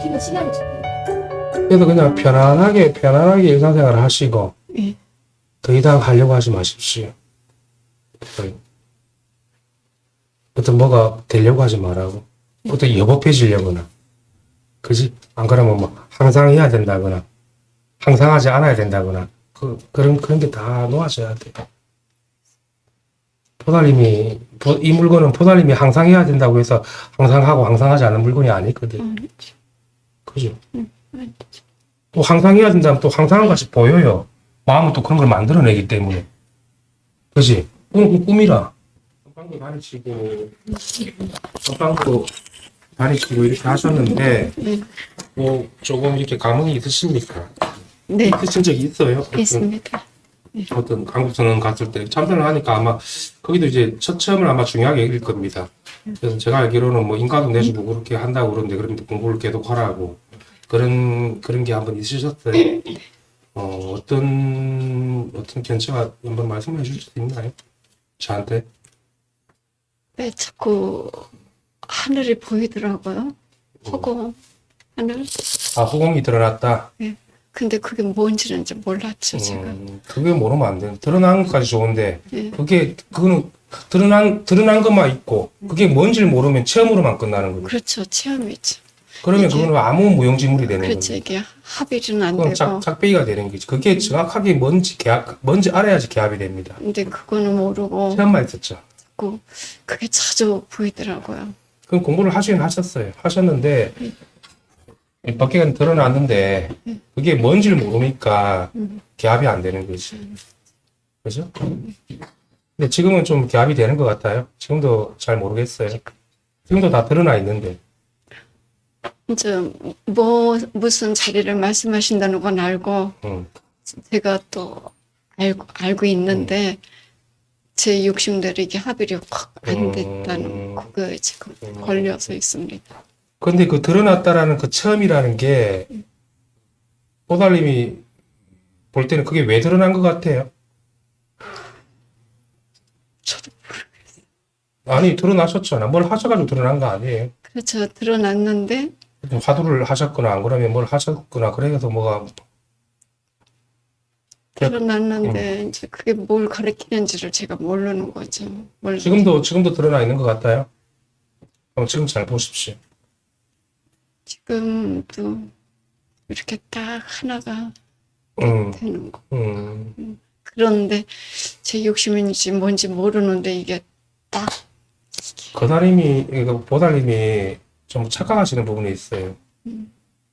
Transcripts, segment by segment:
버티는 시간이 좀. 그래서 그냥 편안하게 일상생활을 하시고 예. 더 이상 하려고 하지 마십시오. 어떤 뭐가 되려고 하지 말라고. 어떤 여법해지려거나. 그지? 안 그러면 뭐 항상 해야 된다거나 항상 하지 않아야 된다거나 그런 게 다 놓아져야 돼. 이 물건은 포달님이 항상 해야 된다고 해서 항상 하고 항상 하지 않는 물건이 아니거든. 그죠? 또 항상 해야 된다면 또 항상 같이 보여요. 마음은 또 그런 걸 만들어내기 때문에. 그지? 꿈이라. 빵도 다리치고, 빵도 다리치고 이렇게 하셨는데, 뭐, 조금 이렇게 감흥이 있으십니까? 네, 있으신 적이 있어요? 있습니다. 어떤 한국선언 갔을 때 참선을 하니까 아마 거기도 이제 첫 체험을 아마 중요하게 여길 겁니다. 그래서 제가 알기로는 뭐 인가도 내주고 그렇게 한다고 그러는데 그런데 공부를 계속 하라고 그런 게 한번 있으셨어요? 어떤 견체가 한번 말씀해 주실 수 있나요? 저한테? 네, 자꾸 하늘이 보이더라고요. 허공, 하늘. 아, 호공이 드러났다. 네. 근데 그게 뭔지는 이제 몰랐죠, 제가. 그게 모르면 안 돼. 드러난 것까지 좋은데 네. 그거는 드러난 것만 있고 그게 뭔지를 모르면 체험으로만 끝나는 거죠. 그렇죠, 체험이죠. 그러면 이게- 그거는 아무 무용지물이 되는 그렇죠, 거죠. 이게 합의는 안 그건 되고. 짝배기가 되는 거지. 그게 정확하게 뭔지 알아야지 개합이 됩니다. 근데 그거는 모르고 체험만 있었죠. 자꾸 그게 자주 보이더라고요. 그럼 공부를 하시긴 하셨어요. 하셨는데 밖에는 드러났는데 그게 뭔지를 모르니까 개합이 안 되는 거지. 그죠? 근데 지금은 좀 개합이 되는 것 같아요. 지금도 잘 모르겠어요. 지금도 다 드러나 있는데. 이제 무슨 자리를 말씀하신다는 건 알고 음. 제가 또 알고 있는데 제 욕심대로 이게 합의가 확 안 됐다는 그거에 지금 걸려서 있습니다. 근데 그 드러났다라는 그 처음이라는 게 보살님이 볼 때는 그게 왜 드러난 것 같아요? 저도 아니 드러나셨잖아. 뭘 하셔가지고 드러난 거 아니에요? 그렇죠. 드러났는데 화두를 하셨거나 안 그러면 뭘 하셨거나 그래서 뭐가 드러났는데 이제 그게 뭘 가리키는지를 제가 모르는 거죠. 지금도 드러나 있는 것 같아요. 그럼 지금 잘 보십시오. 지금도 이렇게 딱 하나가 음, 되는 거. 그런데 제 욕심인지 뭔지 모르는데 이게 딱 보살님이 좀 착각하시는 부분이 있어요.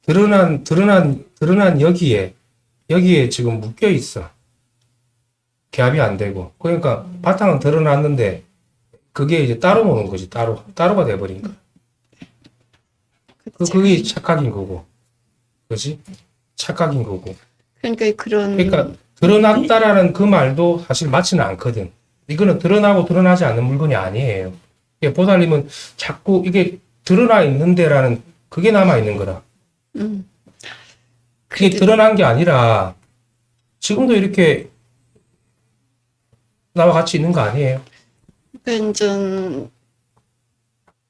드러난 여기에 지금 묶여 있어. 개합이 안 되고. 그러니까 바탕은 드러났는데 그게 이제 따로 노는 거지. 따로가 돼버린 거야. 그게 착각인 거고. 그지? 착각인 거고. 그러니까 그러니까 드러났다라는 그 말도 사실 맞지는 않거든. 이거는 드러나고 드러나지 않는 물건이 아니에요. 보살님은 자꾸 이게 드러나 있는데라는 그게 남아 있는 거라. 그게 드러난 게 아니라 지금도 이렇게 나와 같이 있는 거 아니에요? 완전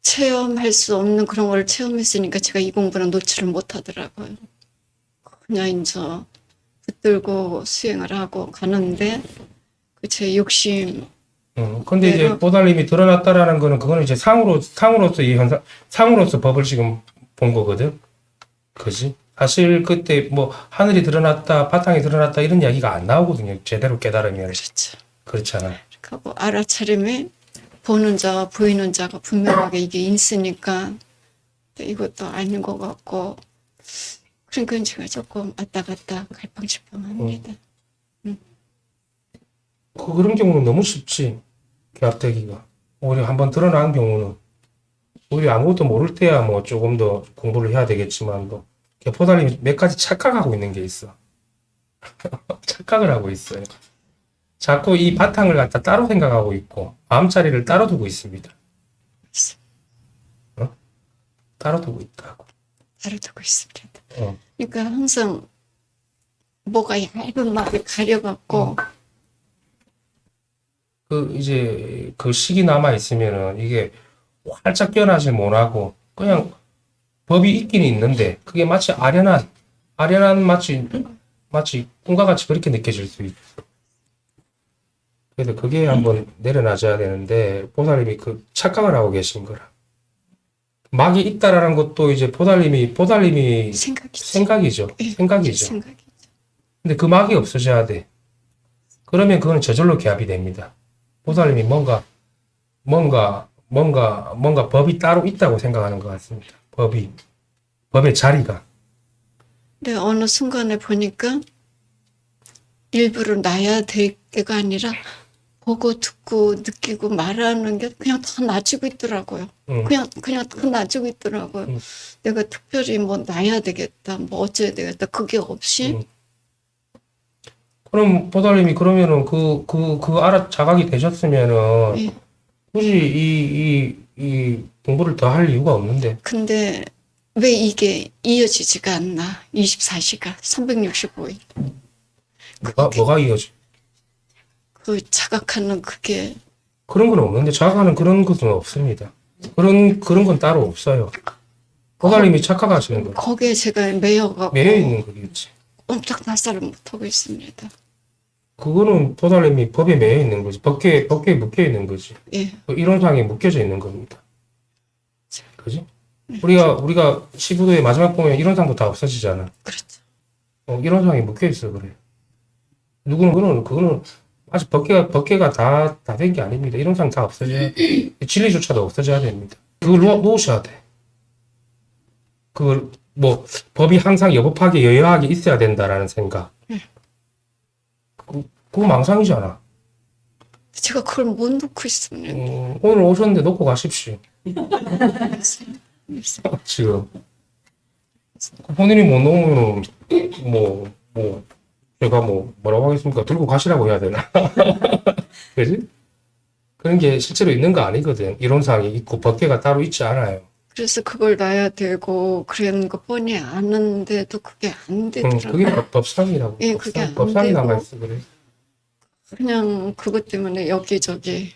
체험할 수 없는 그런 걸 체험했으니까 제가 이 공부는 놓지를 못하더라고요. 그냥 이제 붙들고 수행을 하고 가는데 그 제 욕심 근데 이제 보살님이 드러났다라는 거는 그거는 이제 상으로서 이 현상, 상으로서 법을 지금 본 거거든. 그지? 사실 그때 뭐 하늘이 드러났다, 바탕이 드러났다 이런 이야기가 안 나오거든요. 제대로 깨달으면. 그렇죠. 그렇잖아. 하고 알아차림에 보는 자와 보이는 자가 분명하게 이게 있으니까 이것도 아닌 것 같고 그러니까 제가 조금 왔다 갔다 갈팡질팡합니다. 그런 경우는 너무 쉽지. 개합되기가. 오히려 한번 드러난 경우는 오히려 아무것도 모를 때야 뭐 조금 더 공부를 해야 되겠지만 뭐 보살님이 몇 가지 착각하고 있는 게 있어. 착각을 하고 있어요. 자꾸 이 바탕을 갖다 따로 생각하고 있고 마음자리를 따로 두고 있습니다. 따로 두고 있다고. 따로 두고 있습니다. 어. 그러니까 항상 뭐가 얇은 막에 가려갖고 이제 그 식이 남아 있으면은 이게 활짝 깨어나질 못하고 그냥 법이 있긴 있는데 그게 마치 아련한 마치 꿈과 같이 그렇게 느껴질 수 있어. 그래서 그게 한번 내려놔줘야 되는데 보살님이 그 착각을 하고 계신 거라. 막이 있다라는 것도 이제 보살님이 생각이지. 생각이죠. 예, 생각이죠. 생각이죠. 근데 그 막이 없어져야 돼. 그러면 그건 저절로 개합이 됩니다. 보살님이 뭔가 법이 따로 있다고 생각하는 것 같습니다. 법의 자리가. 근데 어느 순간에 보니까 일부러 나야 될 게가 아니라 보고 듣고 느끼고 말하는 게 그냥 다 나지고 있더라고요. 응. 그냥 다 나지고 있더라고요. 응. 내가 특별히 뭐 나야 되겠다, 뭐 어째야 되겠다, 그게 없이 응. 그럼 보살님이 그러면은 자각이 되셨으면은 예. 굳이 이 공부를 더 할 이유가 없는데. 근데 왜 이게 이어지지가 않나? 24시간, 365일. 뭐가 이어져? 그 자각하는 그게 그런 건 없는데 자각하는 그런 것은 없습니다. 그런 건 따로 없어요. 보살님이 착각하시는 거. 거기에 제가 매여갖고 매여 있는 거겠지. 꼼짝 날살을 못하고 있습니다. 그거는 보살님이 법에 매여 있는 거지. 법계에 묶여 있는 거지. 예. 이론상에 묶여져 있는 겁니다. 그지? 우리가 시부도의 마지막 보면 이론상도 다 없어지잖아. 그렇죠. 이론상에 묶여 있어 그래. 그거는 아직 법계가 다 된 게 아닙니다. 이론상 다 없어져야 돼. 진리조차도 없어져야 됩니다. 그걸 놓으셔야 돼. 그걸 뭐 법이 항상 여법하게 여여하게 있어야 된다라는 생각. 그거 망상이잖아. 제가 그걸 못 놓고 있습니다. 오늘 오셨는데 놓고 가십시오. 지금 본인이 못 놓으면 제가 뭐라고 하겠습니까? 들고 가시라고 해야 되나? 그지? 그런 게 실제로 있는 거 아니거든. 이론상이 있고 법계가 따로 있지 않아요. 그래서 그걸 놔야 되고 그런 거 뻔히 아는데도 그게 안 되더라고요. 그게 법상이라고. 예, 그게 안 법상이 되고. 나가 있어 그래. 그냥 그것 때문에 여기저기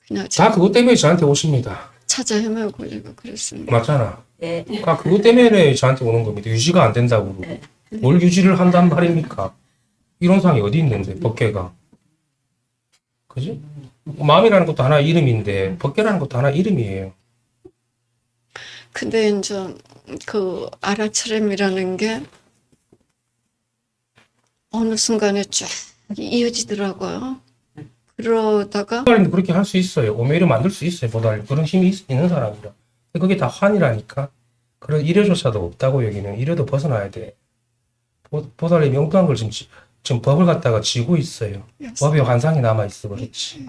그냥 다 그것 때문에 저한테 오십니다. 찾아 헤매고 제가 그랬습니다. 맞잖아. 네. 다 그것 때문에 저한테 오는 겁니다. 유지가 안 된다고 그러고. 뭘 유지를 한단 말입니까? 이론상이 어디 있는데 법계가. 그지? 마음이라는 것도 하나의 이름인데 법계라는 것도 하나의 이름이에요. 근데 이제 그 알아차림이라는 게 어느 순간에 쫙 이어지더라고요. 그러다가 보살님도 그렇게 할 수 있어요. 오메이를 만들 수 있어요. 보살님. 그런 힘이 있는 사람이라. 근데 그게 다 환이라니까. 그런 이려조차도 없다고 여기는. 이려도 벗어나야 돼. 보살님이 엉뚱한 걸 지금 법을 갖다가 쥐고 있어요. 법의 환상이 남아있어 그렇지.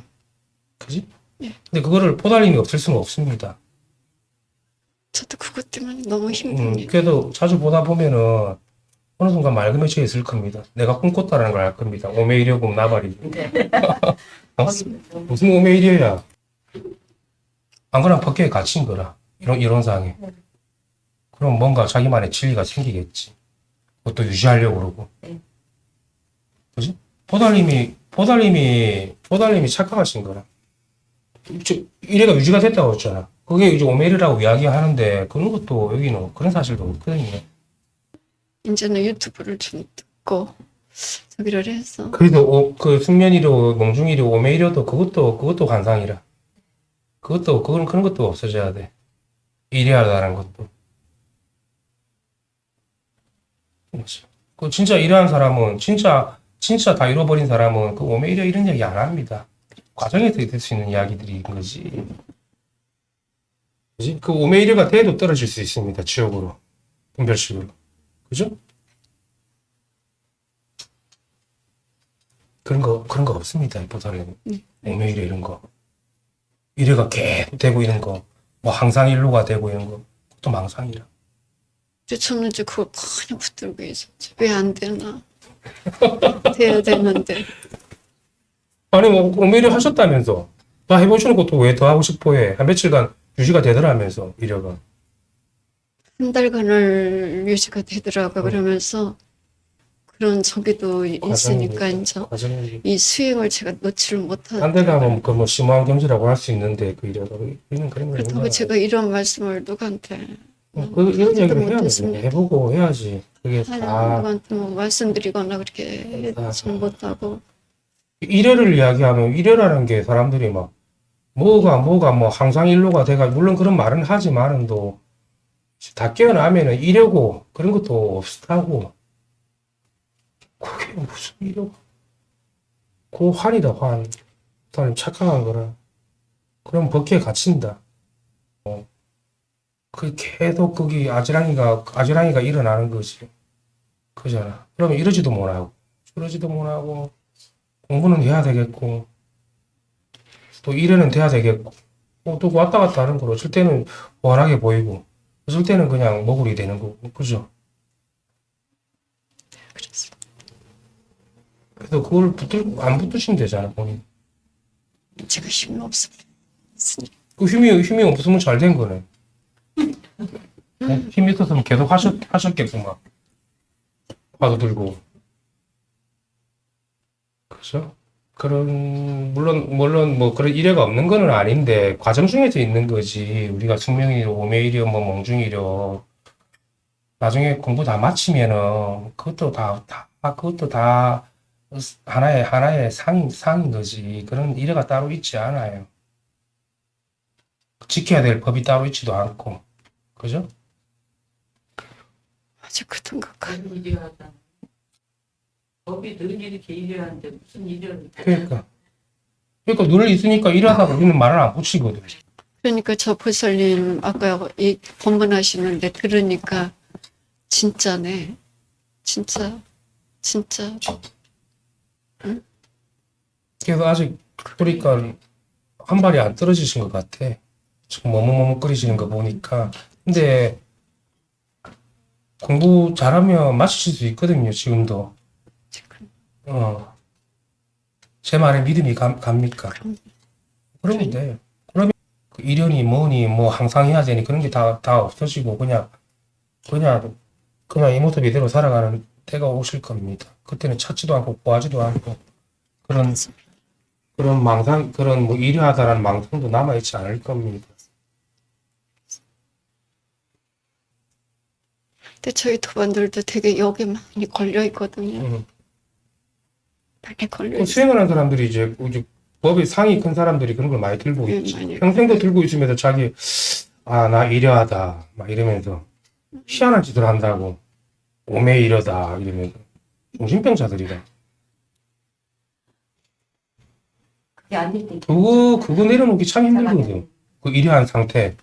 그지? 예. 근데 그거를 보살님이 없앨 수는 없습니다. 저도 그것 때문에 너무 힘듭니다. 그래도 자주 보다 보면은 어느 순간 맑음해져 있을 겁니다. 내가 꿈꿨다라는 걸 알 겁니다. 오메이려고 나발이. 무슨 오메이려야. 안 그러면 법계에 갇힌 거라. 이론상에. 그럼 뭔가 자기만의 진리가 생기겠지. 그것도 유지하려고 그러고. 그지? 보살님이 착각하신 거라. 이래가 유지가 됐다고 했잖아. 그게 이제 오메르라고 이야기하는데 그런 것도 여기는 그런 사실도 없거든요. 이제는 유튜브를 좀 듣고 저기를 해서 그래도 그 숙면이료, 몽중이료, 오메이료도 그것도 환상이라. 그런 것도 없어져야 돼. 이래하다는 것도. 그 진짜 이러한 사람은 진짜 다 잃어버린 사람은 그 오메이려 이런 얘기 안 합니다. 과정에서 될 수 있는 이야기들인 거지. 그지? 그 오메이려가 돼도 떨어질 수 있습니다. 지옥으로. 분별식으로. 그죠? 그런 거 없습니다. 보살님. 오메이려 이런 거. 이래가 계속 되고 이런 거. 뭐 항상 일로가 되고 이런 거. 그것도 망상이라. 근데 저는 이제 그걸 많이 붙들고 있었지. 왜 안 되나? 돼야 되는데. 아니 뭐 오메이려 하셨다면서. 다 해보시는 것도 왜 더 하고 싶어 해. 한 며칠간 유지가 되더라면서 이래가. 한 달간을 유지가 되더라고 그러면서 그런 저기도 있으니까 이제 과정이 이 수행을 제가 놓지를 못하고 딴 데 가면 그 뭐 심오한 경지라고 할 수 있는데 그 이래가 우리는 그런 거 그렇다고 아닌가. 제가 이런 말씀을 누구한테 이런 하지도 얘기를 해야 돼. 못했습니다. 해보고 해야지. 그게 다 하나님한테 뭐 말씀드리거나 그렇게 하지 못하고 일회를 이야기하면 일회라는 게 사람들이 막 뭐가 뭐 항상 일로가 돼가 물론 그런 말은 하지만은도 다 깨어나면은 일회고 그런 것도 없다고. 그게 무슨 일회고? 그 환이다 환. 사람 착각한 거라. 그럼 법기에 갇힌다. 그 계속 거기 아지랑이가 일어나는 거지. 그잖아. 그러면 이러지도 못하고 저러지도 못하고 공부는 해야 되겠고 또 일에는 돼야 되겠고 또 왔다 갔다 하는 거로 어쩔 때는 훤하게 보이고 어쩔 때는 그냥 머구리 되는 거고 그죠? 그랬습니다. 그래서 그걸 안 붙으시면 되잖아 본인. 제가 힘이 없습니다. 그 힘이 없으면 잘 된 거네. 네? 힘이 있었으면 계속 하셨겠구만. 화도 들고. 그죠? 물론 뭐 그런 일회가 없는 거는 아닌데, 과정 중에서 있는 거지. 우리가 숙명이려, 오매이려, 뭐 몽중이려. 나중에 공부 다 마치면은, 그것도 다 하나의 상인 거지. 그런 일회가 따로 있지 않아요. 지켜야 될 법이 따로 있지도 않고. 그죠? 아주 그런 것 같아요. 너무 일이하다. 법이 늘 이렇게 일이하는데 무슨 일을 그러니까 눈을 있으니까 일하다가 우리는 말을 안 붙이거든. 그러니까 저 보살님 아까 이 법문하시는데 들으니까 진짜네. 진짜. 그래서 아직 그러니까 한 발이 안 떨어지신 것 같아. 지금 머뭇머뭇거리시는 거 보니까. 근데 공부 잘하면 마치실 수 있거든요. 지금도. 제 말에 믿음이 갑니까? 그러면 돼. 그러면 그 일연이 뭐니 뭐 항상 해야 되니 그런 게 다 없어지고 그냥 이 모습 이대로 살아가는 때가 오실 겁니다. 그때는 찾지도 않고 구하지도 않고 그런 망상 그런 뭐 일하다라는 망상도 남아있지 않을 겁니다. 근데 저희 도반들도 되게 여기 많이 걸려 있거든요. 많이 걸려 그 있어요. 수행을 한 사람들이 이제 법의 상이 큰 사람들이 그런 걸 많이 들고 있지. 많이. 평생도 들고 있으면서 자기 나 이려하다 막 이러면서 희한한 짓을 한다고 오매 이러다 이러면서 정신병자들이다. 그게 아닐 때 그거 내려놓기 참 힘들거든. 그 이려한 상태.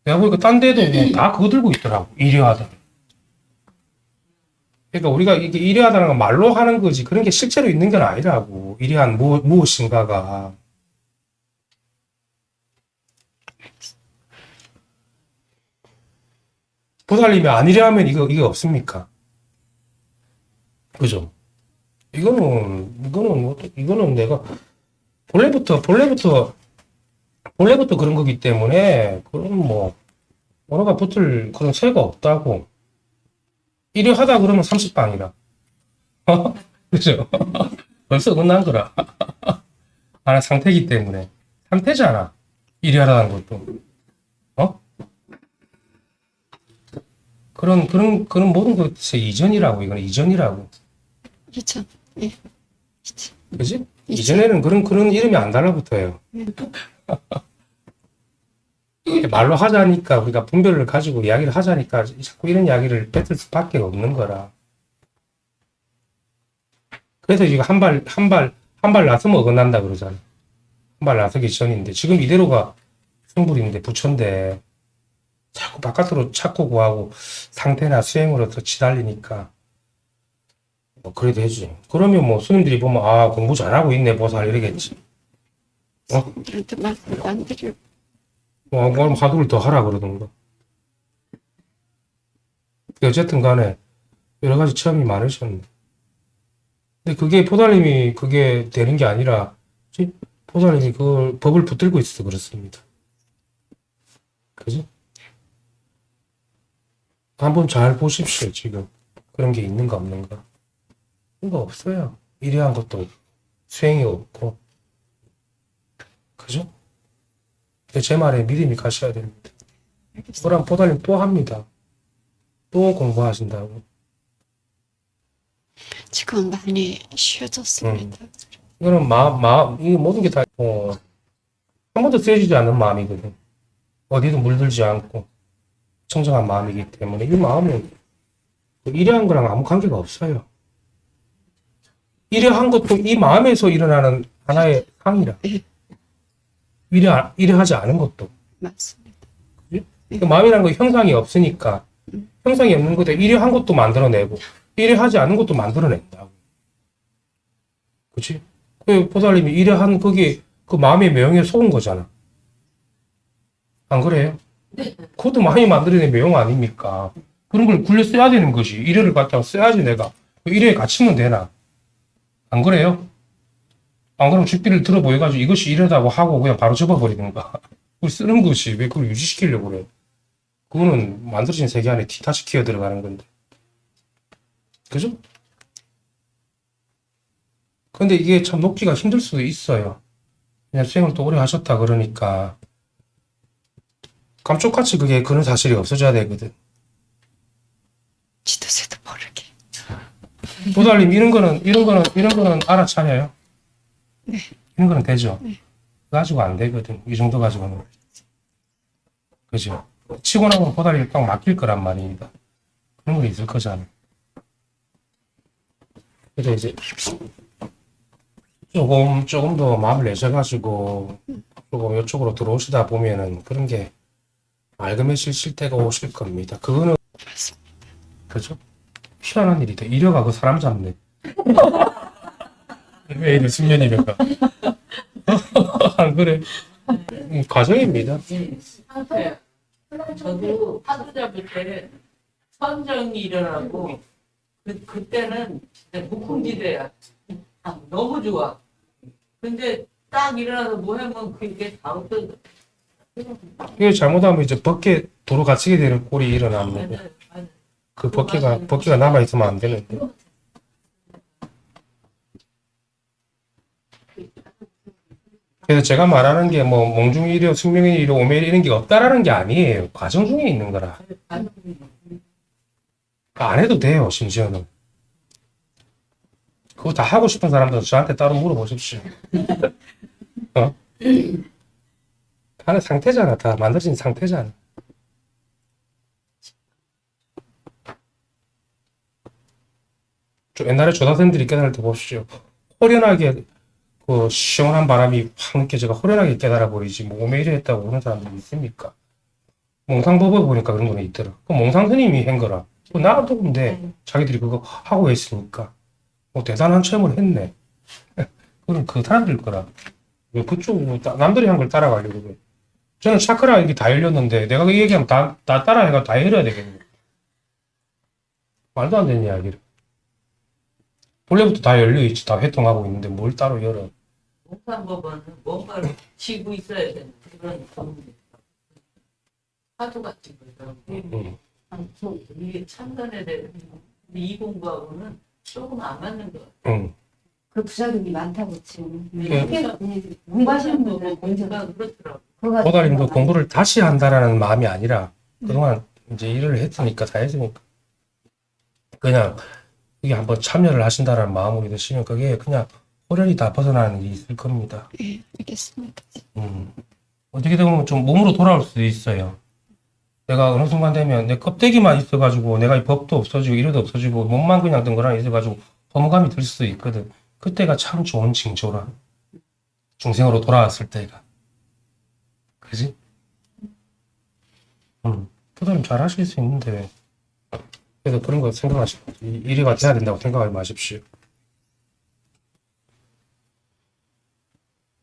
내가 보니까 딴 데도 뭐다 그거 들고 있더라고. 이려하다. 그러니까 우리가 이게 이려하다는 건 말로 하는 거지. 그런 게 실제로 있는 건 아니라고. 이려한 무엇인가가. 보살님이 안 이려하면 이게 없습니까? 그죠? 이거는 내가 본래부터 그런 거기 때문에 그런 뭐 언어가 붙을 그런 새가 없다고. 이래 하다 그러면 30방이라. 그죠? 벌써 끝난 거라. 하나 상태이기 때문에. 상태잖아. 이래 하라는 것도. 그런 모든 것의 이전이라고. 이건 이전이라고. 이전. 예. 이전. 그지? 이전에는 그런 이름이 안 달라붙어요. 말로 하자니까 우리가 분별을 가지고 이야기를 하자니까 자꾸 이런 이야기를 뱉을 수밖에 없는 거라. 그래서 이거 한 발 나서면 어긋난다 그러잖아. 한 발 나서기 전인데 지금 이대로가 성불인데 부처인데 자꾸 바깥으로 찾고 구하고 상태나 수행으로 더 치달리니까 뭐 그래도 해주지. 그러면 뭐 스님들이 보면 공부 잘하고 있네 보살 이러겠지. 저한테 말씀도 안 드리고. 그럼 화두를 더 하라 그러던가. 어쨌든 간에 여러 가지 체험이 많으셨네. 근데 그게 보살님이 그게 되는 게 아니라 보살님이 그 법을 붙들고 있어서 그렇습니다. 그지? 한번 잘 보십시오. 지금 그런 게 있는가 없는가. 그런 거 없어요. 이래한 것도 없고 수행이 없고. 그죠? 제 말에 믿음이 가셔야 됩니다. 알겠습니다. 그럼 보살님 또 합니다. 또 공부하신다고. 지금 많이 쉬어졌습니다. 이거는 이 모든 게 다, 한 번도 쓰여지지 않는 마음이거든. 어디도 물들지 않고, 청정한 마음이기 때문에, 이 마음은 이래한 거랑 아무 관계가 없어요. 이래한 것도 이 마음에서 일어나는 하나의 상이라. 예. 이래하지 않은 것도. 맞습니다. 그 마음이라는 거 형상이 없으니까, 형상이 없는 것도 이래한 것도 만들어내고, 이래하지 않은 것도 만들어낸다고. 그치? 그 보살님이 이래한 그게 그 마음의 매형에 속은 거잖아. 안 그래요? 그것도 많이 만들어낸 매형 아닙니까? 그런 걸 굴려 써야 되는 거지. 이래를 갖다가 써야지 내가. 이래에 갇히면 되나? 안 그래요? 안 그러면 죽비를 들어 보여가지고 이것이 이래다고 하고 그냥 바로 접어버리든가. 그걸 쓰는 것이 왜 그걸 유지시키려고 그래? 그거는 만들어진 세계 안에 다시 기어 들어가는 건데. 그죠? 근데 이게 참 놓기가 힘들 수도 있어요. 그냥 수행을 또 오래 하셨다 그러니까 감쪽같이 그게 그런 사실이 없어져야 되거든. 지도새도 모르게. 보살님 이런 거는 알아차려요. 네. 이런 거는 되죠. 네. 가지고 안 되거든. 이 정도 가지고는. 그죠? 치고 나면 보살이 딱 맡길 거란 말입니다. 그런 거 있을 거잖아. 그래서 이제 조금 더 마음을 내셔가지고 조금 이쪽으로 들어오시다 보면은 그런 게 맑음해질 때가 오실 겁니다. 그거는 맞습니다. 그죠? 희한한 일이다. 이려가 그 사람 잡네. 왜 이래 10년이면가. 안 그래? 과정입니다. 상태. 저도 파도 잡을 때 선정이 일어나고 그때는 진짜 무풍지대야. 너무 좋아. 근데 딱 일어나서 뭐 하면 그게 다 없어져. 이게 잘못하면 이제 벗게 도로 갇히게 되는 꼴이 일어납니다. 맞아요. 맞아요. 그 벗기가 남아있으면 안 되는데. 그래서 제가 말하는 게 뭐 몽중이려, 숙명이려, 오매이려 이런 게 없다라는 게 아니에요. 과정 중에 있는 거라. 안 해도 돼요, 심지어는. 그거 다 하고 싶은 사람들은 저한테 따로 물어보십시오. 어? 하는 상태잖아. 다 만들어진 상태잖아. 옛날에 조다선들이 깨달을 때 보십시오. 호련하게 그 시원한 바람이 확 느껴져가 호련하게 깨달아 버리지. 뭐 오메이려 했다고 그런 사람들이 있습니까? 몽상법을 보니까 그런 거는 있더라. 그 몽상 스님이 한 거라. 그 나도 근데 자기들이 그거 하고 했으니까 뭐 대단한 체험을 했네. 그건 그 사람들 거라. 왜 그쪽 남들이 한 걸 따라가려고 그래. 저는 차크라 이게 다 열렸는데 내가 그 얘기하면 다 따라해가 다 열어야 되겠네. 말도 안 되는 이야기를. 본래부터 다 열려있지. 다 회통하고 있는데 뭘 따로 열어. 목상법은 뭔가를 쥐고 있어야 되는 그런 파도 같은 거죠. 이게 참선에 대해 이 공부하고는 조금 안 맞는 것 같아요. 그 부작용이 많다고 지금 예. 공부하시는 분들은 공부가 그렇더라고. 보다님도 공부를 다시 한다라는 마음이 아니라 그동안 이제 일을 했으니까 다 했으니까 그냥 이게 한번 참여를 하신다라는 마음으로 드시면 그게 그냥 호련히 다 벗어나는 일이 있을 겁니다. 예, 알겠습니다. 어떻게 보면 좀 몸으로 돌아올 수도 있어요. 내가 어느 순간 되면 내 껍데기만 있어가지고 내가 이 법도 없어지고 이래도 없어지고 몸만 그냥 덩그러니 있어가지고 허무감이 들 수도 있거든. 그때가 참 좋은 징조라. 중생으로 돌아왔을 때가. 그지? 부모님 잘 하실 수 있는데 왜. 그래서 그런 거 생각하시고 일이가 돼야 된다고 생각하지 마십시오.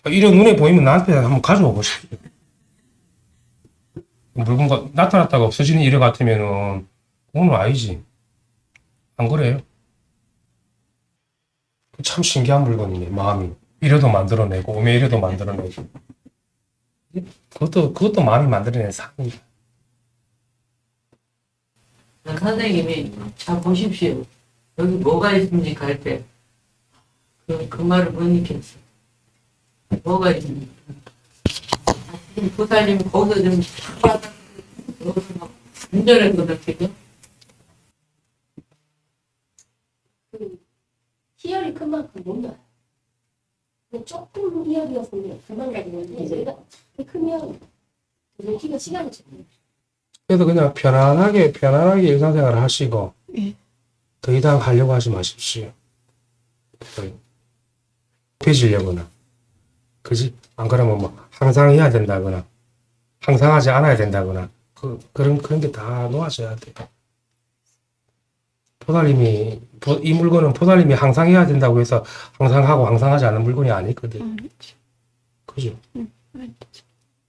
이런 눈에 보이면 나한테 한번 가져와 보십시오. 물건가 나타났다가 없어지는 일을 같으면은 그건 아니지. 안 그래요? 참 신기한 물건이네. 마음이 이래도 만들어내고 오메 이래도 만들어내고 그것도 마음이 만들어낸 상이야. 선생님이 자 보십시오. 여기 뭐가 있습니까 할 때 그 말을 못 읽겠어. 뭐가 있습니까? 보살님 거기서 좀 운전했거든, 지금. 희열이 큰 만큼 못 놔요. 조금 희열이었으면 그만 가지는데 얘가 크면 이제 키가 시간이 좀 그래도 그냥 편안하게 일상생활 하시고 예. 더 이상 하려고 하지 마십시오. 펴지려거나 그지? 안 그러면 뭐 항상 해야 된다거나 항상 하지 않아야 된다거나 그런 게 다 놓아져야 돼. 이 물건은 포달님이 항상 해야 된다고 해서 항상 하고 항상 하지 않은 물건이 아니거든. 그죠?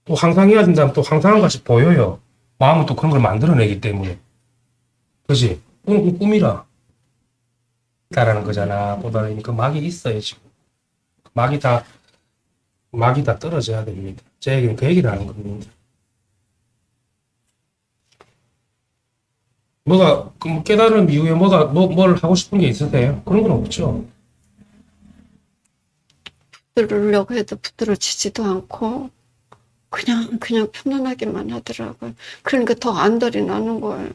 또 항상 해야 된다면 또 항상한 것이 보여요. 마음은 또 그런 걸 만들어내기 때문에. 그지? 꿈이라. 라는 거잖아. 포달님이 그 막이 있어요, 지금. 막이 다 떨어져야 됩니다. 제 얘기는 그 얘기를 하는 겁니다. 깨달은 이후에 뭘 하고 싶은 게 있으세요? 그런 건 없죠. 붙들으려고 해도 붙들어지지도 않고 그냥 편안하게만 하더라고요. 그러니까 더 안달이 나는 거예요.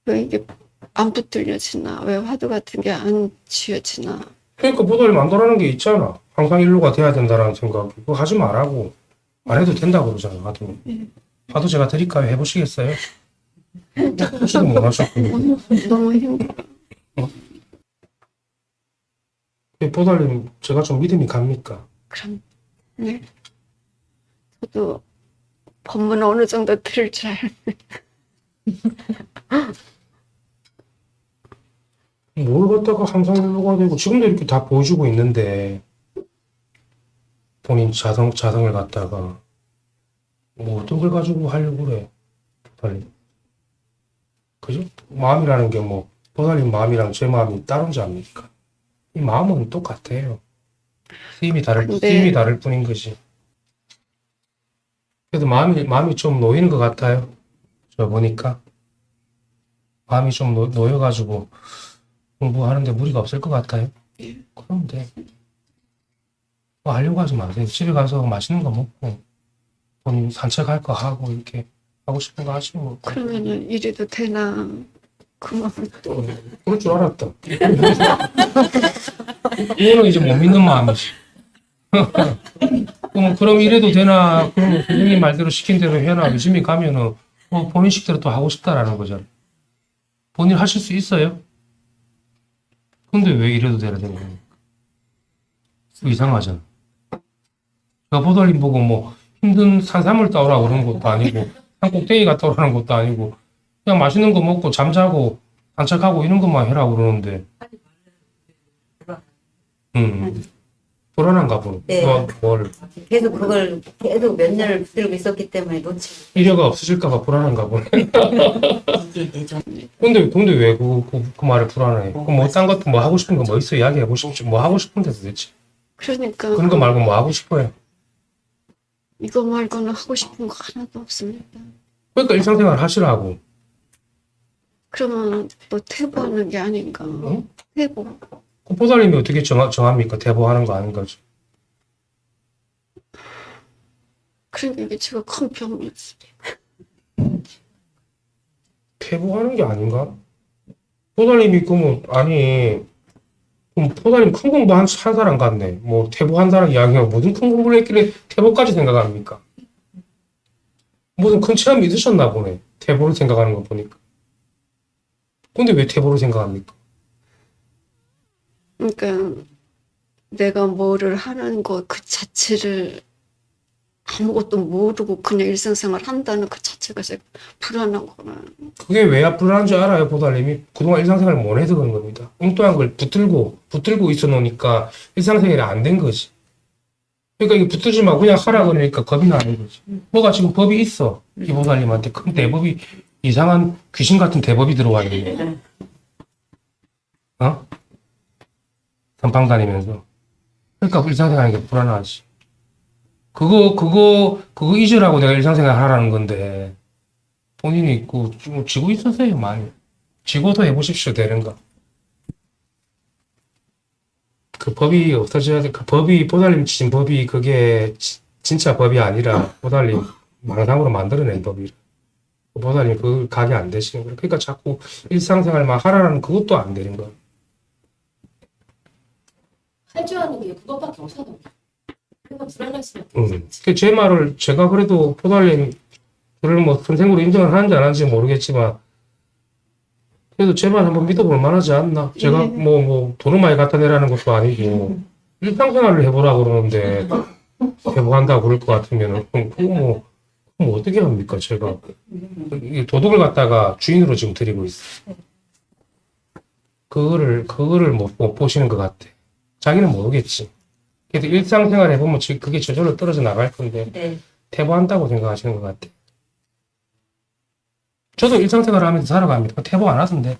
왜 이게 안 붙들려지나? 왜 화두 같은 게 안 지어지나? 그러니까 포달님 만들어라는 게 있잖아. 항상 일루가 돼야 된다는 생각이. 그거 하지 말라고. 안 해도 된다고 그러잖아, 하도는. 하도 제가 드릴까요? 해보시겠어요? 혹시도 못 하셨고. 너무 힘들어. 포달님, 제가 좀 믿음이 갑니까? 그럼 네. 저도 법문 어느 정도 들을 줄 알아요. 뭘 갖다가 항상 일루가 되고, 지금도 이렇게 다 보여주고 있는데, 본인 자성을 갖다가, 뭐 어떤 걸 가지고 하려고 그래, 포달님. 그죠? 마음이라는 게 포달님 마음이랑 제 마음이 다른 자입니까? 이 마음은 똑같아요. 쓰임이 다를 뿐인 거지. 그래도 마음이 좀 놓이는 것 같아요. 저 보니까. 마음이 좀 놓여가지고 공부하는데 무리가 없을 것 같아요. 그럼 돼. 뭐 하려고 하지 마세요. 집에 가서 맛있는 거 먹고, 본인 산책할 거 하고, 이렇게 하고 싶은 거 하시고. 그러면은 이래도 되나? 그 마음. 그럴 줄 알았다. 이거는 이제 못 믿는 마음이지. 그럼 이래도 되나? 그럼 선생님 말대로 시킨 대로 해나? 요즘에 가면은 본인 식대로 또 하고 싶다라는 거잖아. 본인 하실 수 있어요? 근데 왜 이래도 되나 되는 겁니까? 이상하잖아. 제가 보달님 보고 힘든 산삼을 따오라 그러는 것도 아니고 산 꼭대기 갔다 오라는 것도 아니고 그냥 맛있는 거 먹고 잠자고 산책하고 이런 것만 해라 그러는데 불안한가 보네. 네. 뭘 계속 그걸 계속 몇 년을 붙들고 있었기 때문에 놓치. 이래가 없어질까봐 불안한가 보네. 근데 왜 그 말에 불안해? 그럼 딴 것도 하고 싶은 거 있어? 이야기해 보십시오. 뭐 하고 싶은데 도대체? 그러니까 그런 거 말고 뭐 하고 싶어요? 이거 말고는 하고 싶은 거 하나도 없습니다. 그러니까 일상생활 하시라고. 그러면 또 퇴보하는 게 아닌가? 응? 퇴보. 그 보살님이 어떻게 정합니까? 대보하는 거 아닌 거지. 그러니까 이게 제가 큰 병이었어요. 대보하는 게 아닌가? 보살님이 그러면 그럼 보살님 큰 공부 한 사람 같네. 대보한 사람 이야기가 무슨 큰 공부를 했길래 대보까지 생각합니까? 무슨 큰 체험이 있으셨나 보네. 대보를 생각하는 거 보니까. 근데 왜 대보를 생각합니까? 그러니까 내가 뭐를 하는 것 그 자체를 아무것도 모르고 그냥 일상생활 한다는 그 자체가 제가 불안한 거라. 그게 왜 불안한 줄 알아요, 보살님이? 그동안 일상생활 못 해서 그런 겁니다. 엉뚱한 걸 붙들고 있어 놓으니까 일상생활이 안 된 거지. 그러니까 이게 붙들지 마 그냥 하라 그러니까 겁이 나는 거지. 뭐가 지금 법이 있어. 이 보살님한테 큰 대법이 이상한 귀신 같은 대법이 들어와 있네. 선방 다니면서. 그러니까 일상생활하는 게 불안하지. 그거 잊으라고 내가 일상생활 하라는 건데, 본인이 지고 있으세요, 많이. 지고도 해보십시오, 되는가. 그 법이 없어져야 돼. 그 법이, 보살님 치신 법이 그게 진짜 법이 아니라, 보살님 망상으로 만들어낸 법이라. 보살님이 그걸 각이 안 되시는 거예요. 그러니까 자꾸 일상생활만 하라는 그것도 안 되는 거예요. 할 줄 아는 게 그것밖에 없어도 그러니까 불안할 수밖에 없어. 제 말을 제가 그래도 보살님 저를 뭐 선생으로 인정을 하는지 안 하는지 모르겠지만 그래도 제 말 한번 믿어볼 만하지 않나? 제가 뭐 돈을 많이 갖다 내라는 것도 아니고 일상생활을 해보라고 그러는데 해보한다고 그럴 것 같으면은 그럼 어떻게 합니까? 제가 이 도둑을 갖다가 주인으로 지금 드리고 있어. 그거를 못 보시는 것 같아. 자기는 모르겠지. 그래도 일상생활 해보면 지금 그게 저절로 떨어져 나갈 건데 네. 태보한다고 생각하시는 것 같아. 저도 일상생활 하면서 살아갑니다. 태보 안 하던데.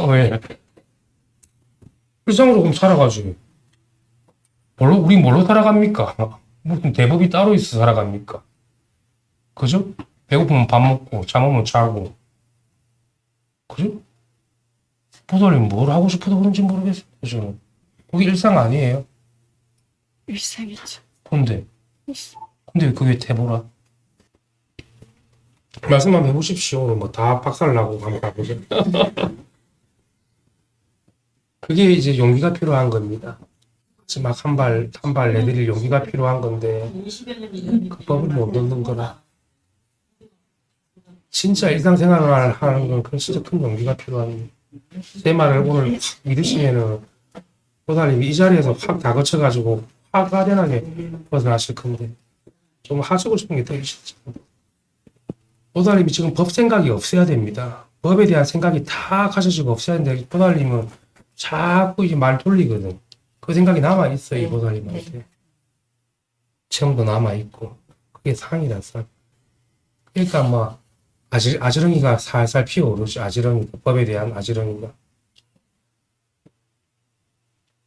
왜? 일상으로 그럼 살아가지. 우리 뭘로 살아갑니까? 무슨 대법이 따로 있어 살아갑니까? 그죠? 배고프면 밥 먹고, 잠오면 자고. 그죠? 보살님 뭘 하고 싶어서 그런지 모르겠어요, 저는. 그게 일상 아니에요. 일상이죠. 근데 그게 태보라? 말씀 한번 해보십시오. 오늘 뭐 다 박살나고 한번 가보죠. 그게 이제 용기가 필요한 겁니다. 막 한 발 내드릴 용기가 필요한 건데 그 법을 못 넣는 거라. 진짜 일상생활을 하는 건 그건 진짜 큰 용기가 필요한. 내 말을 오늘 확 믿으시면은 보살님이 이 자리에서 확 다 거쳐가지고 확 아련하게 벗어나실 건데 좀 하시고 싶은 게 더 있으시죠. 보살님이 지금 법 생각이 없어야 됩니다. 법에 대한 생각이 다 가셔지고 없어야 되는데 보살님은 자꾸 이제 말 돌리거든. 그 생각이 남아있어, 이 보살님한테. 체험도 남아있고. 그게 상이라서. 그러니까 뭐 아지렁이가 살살 피어오르지. 아지렁이, 법에 대한 아지렁이가.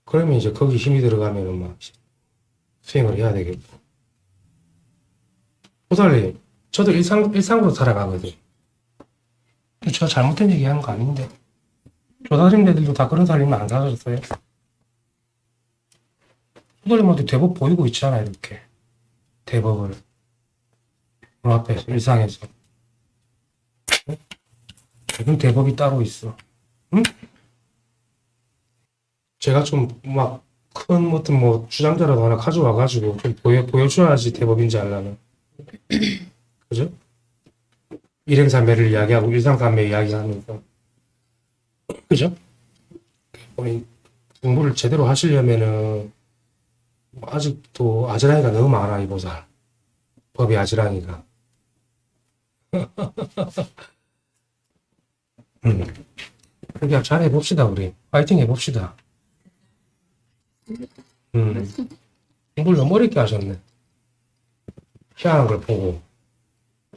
그러면 이제 거기 힘이 들어가면은 막 수행을 해야 되겠고. 보살님, 저도 일상으로 살아가거든. 제가 잘못된 얘기 하는 거 아닌데. 조사님네들도 다 그런 살림을 안 사셨어요? 보살님한테 대법 보이고 있잖아, 이렇게. 대법을. 눈앞에서, 일상에서. 응? 무슨 대법이 따로 있어. 응? 제가 좀 막 큰 어떤 뭐 주장자라도 하나 가져와가지고 좀 보여줘야지 대법인지 알라면. 그죠? 일행삼매를 이야기하고 일상삼매 이야기하면서. 그죠? 공부를 제대로 하시려면은 아직도 아지랑이가 너무 많아, 이 보살. 법이 아지랑이가. 그냥 잘 해봅시다, 우리. 파이팅 해봅시다. 공부를 너무 어렵게 하셨네. 희한한 걸 보고.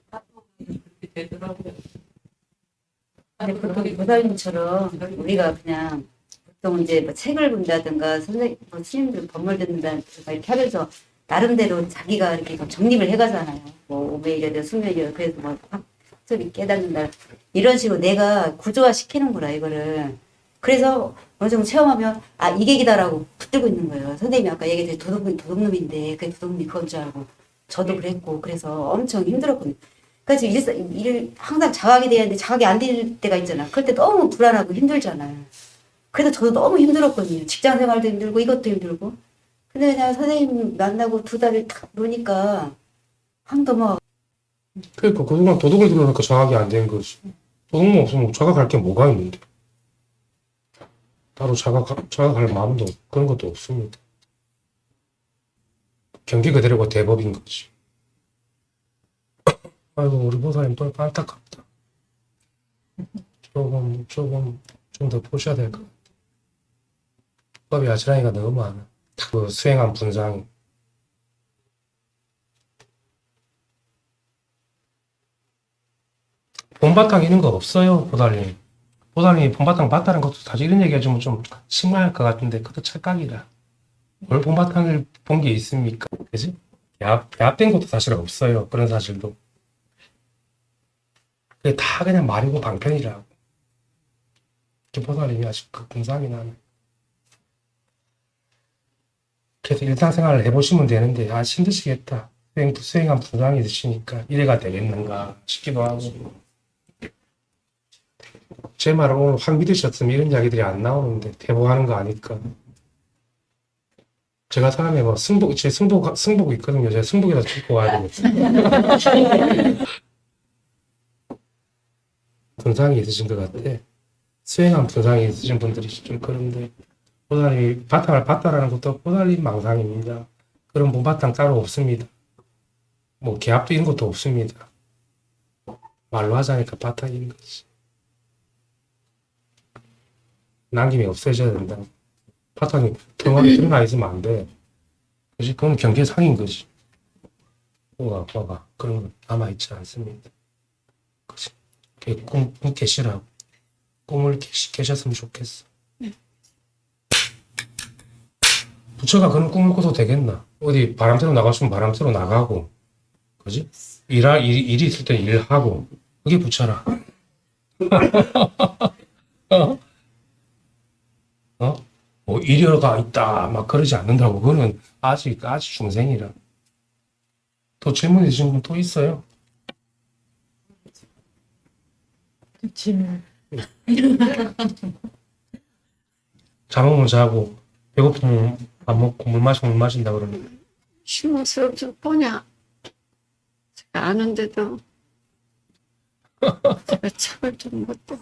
그렇게 되더라고요. 근데 보통 보살님처럼 우리가 그냥 보통 이제 뭐 책을 본다든가 선생님, 뭐 스님들 법문 듣는다든가 이렇게 하면서 나름대로 자기가 이렇게 뭐 정립을 해가잖아요. 뭐 오메이려든 수메이려 그래서 뭐 확실히 깨닫는다 이런 식으로 내가 구조화 시키는 거라 이거를. 그래서 어느 정도 체험하면 아 이게 기다라고 붙들고 있는 거예요. 선생님이 아까 얘기했듯이 도둑놈인데 그게 도둑놈이 그건 줄 알고 저도 그랬고 그래서 엄청 힘들었거든요. 그래서 일을 항상 자각이 돼야 되는데 자각이 안 될 때가 있잖아. 그럴 때 너무 불안하고 힘들잖아요. 그래서 저도 너무 힘들었거든요. 직장 생활도 힘들고 이것도 힘들고. 근데 그냥 선생님 만나고 2달을 탁 노니까 한도 뭐 그러니까 그동안 도둑을 들어놓으니까 자각이 안 된 거지. 도둑만 없으면 자각할 게 뭐가 있는데. 따로 자각할 마음도 그런 것도 없습니다. 경기 그대로가 대법인 거지. 아이고 우리 보살님 또 안타깝다. 조금 좀 더 보셔야 될 것 같아. 법이 아지랑이가 너무 많아. 그 수행한 분상이. 본바탕 이런 거 없어요, 보살님. 보살님이 본바탕 봤다는 것도 사실 이런 얘기 해주면 좀 심할 것 같은데 그것도 착각이라. 뭘 본바탕을 본 게 있습니까? 그지? 배합된 것도 사실 없어요. 그런 사실도. 그게 다 그냥 말이고 방편이라고. 보살님이 아직 그 공상이 나네. 그래서 일상생활을 해보시면 되는데 힘드시겠다. 수행한 부상이 있으시니까 이래가 되겠는가 싶기도 하고. 제 말을 오늘 확 믿으셨으면 이런 이야기들이 안 나오는데 대보하는 거 아니까. 제가 사람이 뭐 제 승복 있거든요. 제가 승복에다 찍고 가야 되겠어요. 분상이 있으신 것 같아. 수행한 분상이 있으신 분들이 좀 그런데 보살이 바탕을 봤다라는 것도 보살님 망상입니다. 그런 문바탕 따로 없습니다. 뭐 계합도 이런 것도 없습니다. 말로 하자니까 바탕인 거지. 남김이 없어져야 된다. 바탕이 평화하게 드러나 있으면 안 돼. 그지? 그건 경계상인 거지. 뭐가 그런 건 남아있지 않습니다. 그지? 꿈 깨시라고. 꿈을 깨셨으면 좋겠어. 부처가 그런 꿈을 꿔도 되겠나? 어디 바람대로 나가시면 바람대로 나가고, 그지? 일이 있을 때 일하고, 그게 부처라. 뭐 일여가 있다 막 그러지 않는다고. 그거는 아직 중생이라. 또 질문 있으신 분 또 있어요? 질문. 잠오면 자고 배고프면 밥 먹고 물 마신다 그러면 심호흡 보냐? 제가 아는데도 제가 척을 좀 못해.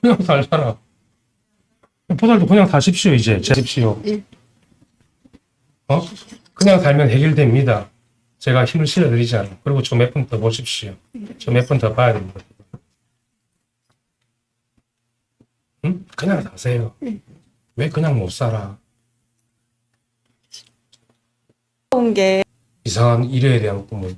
그냥 살잖아. 보살도 그냥 사십시오. 이제 자십시오. 예. 그냥 살면 해결됩니다. 제가 힘을 실어드리잖아요. 그리고 저 몇 분 더 보십시오. 저 몇 분 더 봐야 됩니다. 응? 그냥 사세요. 왜 그냥 못 살아? 게 이상한 일에 대한 꿈을